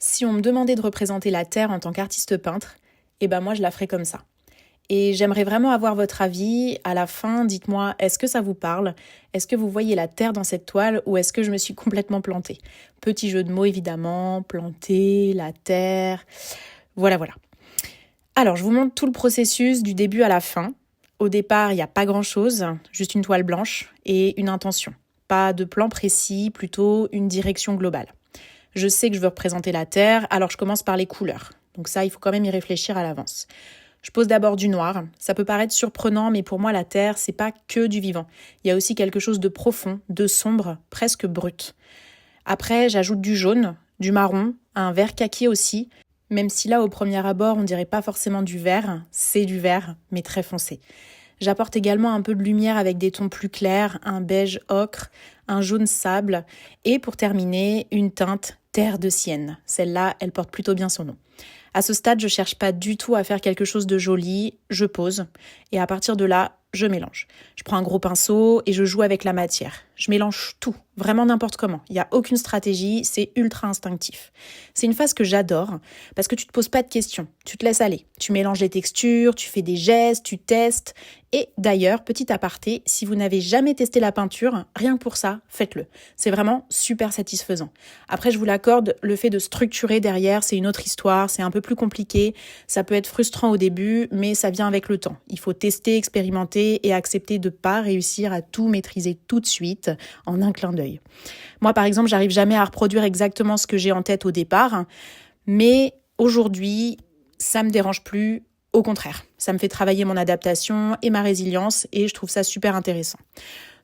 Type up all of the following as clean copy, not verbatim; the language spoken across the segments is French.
Si on me demandait de représenter la Terre en tant qu'artiste peintre, moi je la ferais comme ça. Et j'aimerais vraiment avoir votre avis. À la fin, dites-moi, est-ce que ça vous parle? Est-ce que vous voyez la Terre dans cette toile ou est-ce que je me suis complètement plantée? Petit jeu de mots évidemment, planter, la Terre, voilà. Alors, je vous montre tout le processus du début à la fin. Au départ, il n'y a pas grand-chose, juste une toile blanche et une intention. Pas de plan précis, plutôt une direction globale. Je sais que je veux représenter la Terre, alors je commence par les couleurs. Donc ça, il faut quand même y réfléchir à l'avance. Je pose d'abord du noir. Ça peut paraître surprenant, mais pour moi, la Terre, c'est pas que du vivant. Il y a aussi quelque chose de profond, de sombre, presque brut. Après, j'ajoute du jaune, du marron, un vert kaki aussi, même si là, au premier abord, on dirait pas forcément du vert, c'est du vert, mais très foncé. J'apporte également un peu de lumière avec des tons plus clairs, un beige ocre, un jaune sable, et pour terminer, une teinte terre de Sienne. Celle-là, elle porte plutôt bien son nom. À ce stade, je cherche pas du tout à faire quelque chose de joli, je pose, et à partir de là, je mélange. Je prends un gros pinceau et je joue avec la matière. Je mélange tout, vraiment n'importe comment. Il n'y a aucune stratégie, c'est ultra instinctif. C'est une phase que j'adore parce que tu te poses pas de questions, tu te laisses aller. Tu mélanges les textures, tu fais des gestes, tu testes. Et d'ailleurs, petit aparté, si vous n'avez jamais testé la peinture, rien que pour ça, faites-le. C'est vraiment super satisfaisant. Après, je vous l'accorde, le fait de structurer derrière, c'est une autre histoire, c'est un peu plus compliqué. Ça peut être frustrant au début, mais ça vient avec le temps. Il faut tester, expérimenter et accepter de pas réussir à tout maîtriser tout de suite en un clin d'œil. Moi, par exemple, j'arrive jamais à reproduire exactement ce que j'ai en tête au départ, mais aujourd'hui, ça me dérange plus. Au contraire, ça me fait travailler mon adaptation et ma résilience et je trouve ça super intéressant.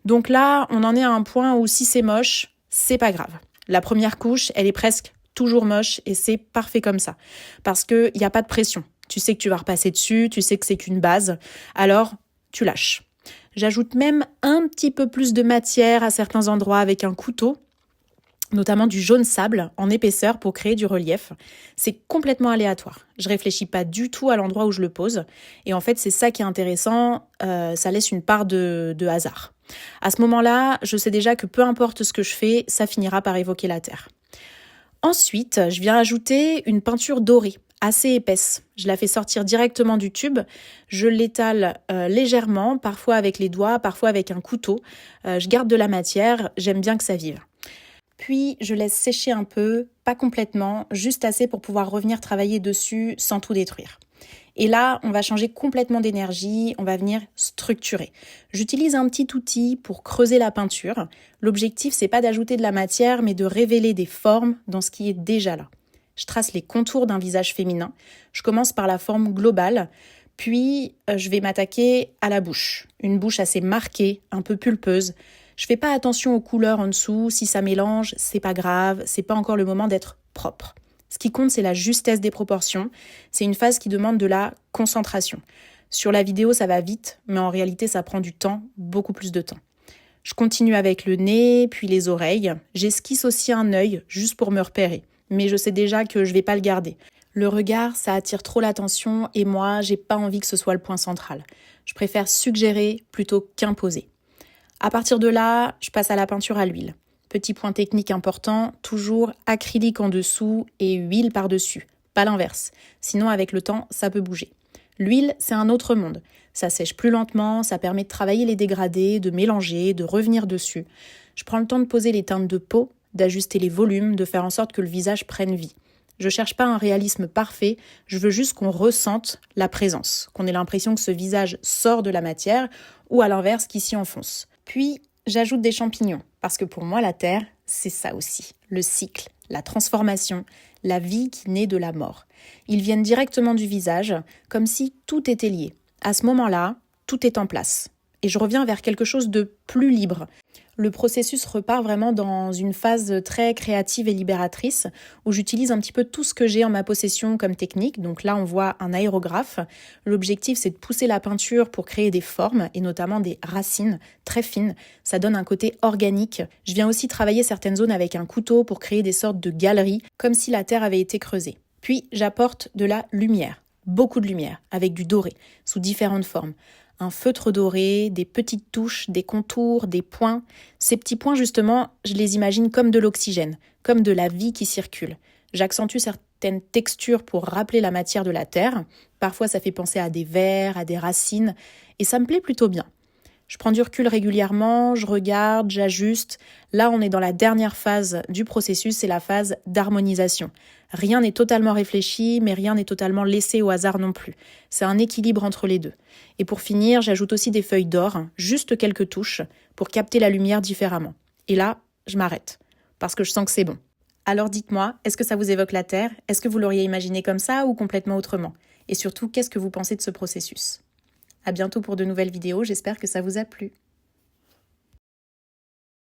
Donc là, on en est à un point où si c'est moche, c'est pas grave. La première couche, elle est presque toujours moche et c'est parfait comme ça. Parce qu'il n'y a pas de pression. Tu sais que tu vas repasser dessus, tu sais que c'est qu'une base, alors tu lâches. J'ajoute même un petit peu plus de matière à certains endroits avec un couteau, notamment du jaune sable en épaisseur pour créer du relief. C'est complètement aléatoire. Je réfléchis pas du tout à l'endroit où je le pose. Et en fait, c'est ça qui est intéressant, ça laisse une part de hasard. À ce moment-là, je sais déjà que peu importe ce que je fais, ça finira par évoquer la Terre. Ensuite, je viens ajouter une peinture dorée, assez épaisse. Je la fais sortir directement du tube. Je l'étale légèrement, parfois avec les doigts, parfois avec un couteau. Je garde de la matière, j'aime bien que ça vive. Puis, je laisse sécher un peu, pas complètement, juste assez pour pouvoir revenir travailler dessus sans tout détruire. Et là, on va changer complètement d'énergie, on va venir structurer. J'utilise un petit outil pour creuser la peinture. L'objectif, c'est pas d'ajouter de la matière, mais de révéler des formes dans ce qui est déjà là. Je trace les contours d'un visage féminin. Je commence par la forme globale, puis je vais m'attaquer à la bouche. Une bouche assez marquée, un peu pulpeuse. Je fais pas attention aux couleurs en dessous, si ça mélange, c'est pas grave, c'est pas encore le moment d'être propre. Ce qui compte, c'est la justesse des proportions. C'est une phase qui demande de la concentration. Sur la vidéo, ça va vite, mais en réalité, ça prend du temps, beaucoup plus de temps. Je continue avec le nez, puis les oreilles. J'esquisse aussi un œil, juste pour me repérer. Mais je sais déjà que je vais pas le garder. Le regard, ça attire trop l'attention et moi, j'ai pas envie que ce soit le point central. Je préfère suggérer plutôt qu'imposer. À partir de là, je passe à la peinture à l'huile. Petit point technique important, toujours acrylique en dessous et huile par-dessus, pas l'inverse. Sinon, avec le temps, ça peut bouger. L'huile, c'est un autre monde. Ça sèche plus lentement, ça permet de travailler les dégradés, de mélanger, de revenir dessus. Je prends le temps de poser les teintes de peau, d'ajuster les volumes, de faire en sorte que le visage prenne vie. Je cherche pas un réalisme parfait, je veux juste qu'on ressente la présence, qu'on ait l'impression que ce visage sort de la matière ou à l'inverse qu'il s'y enfonce. Puis, j'ajoute des champignons, parce que pour moi, la Terre, c'est ça aussi. Le cycle, la transformation, la vie qui naît de la mort. Ils viennent directement du visage, comme si tout était lié. À ce moment-là, tout est en place. Et je reviens vers quelque chose de plus libre. Le processus repart vraiment dans une phase très créative et libératrice, où j'utilise un petit peu tout ce que j'ai en ma possession comme technique. Donc là, on voit un aérographe. L'objectif, c'est de pousser la peinture pour créer des formes, et notamment des racines très fines. Ça donne un côté organique. Je viens aussi travailler certaines zones avec un couteau pour créer des sortes de galeries, comme si la terre avait été creusée. Puis, j'apporte de la lumière, beaucoup de lumière, avec du doré, sous différentes formes. Un feutre doré, des petites touches, des contours, des points. Ces petits points, justement, je les imagine comme de l'oxygène, comme de la vie qui circule. J'accentue certaines textures pour rappeler la matière de la terre. Parfois, ça fait penser à des vers, à des racines, et ça me plaît plutôt bien. Je prends du recul régulièrement, je regarde, j'ajuste. Là, on est dans la dernière phase du processus, c'est la phase d'harmonisation. Rien n'est totalement réfléchi, mais rien n'est totalement laissé au hasard non plus. C'est un équilibre entre les deux. Et pour finir, j'ajoute aussi des feuilles d'or, juste quelques touches, pour capter la lumière différemment. Et là, je m'arrête, parce que je sens que c'est bon. Alors dites-moi, est-ce que ça vous évoque la Terre? Est-ce que vous l'auriez imaginé comme ça ou complètement autrement? Et surtout, qu'est-ce que vous pensez de ce processus? À bientôt pour de nouvelles vidéos, j'espère que ça vous a plu.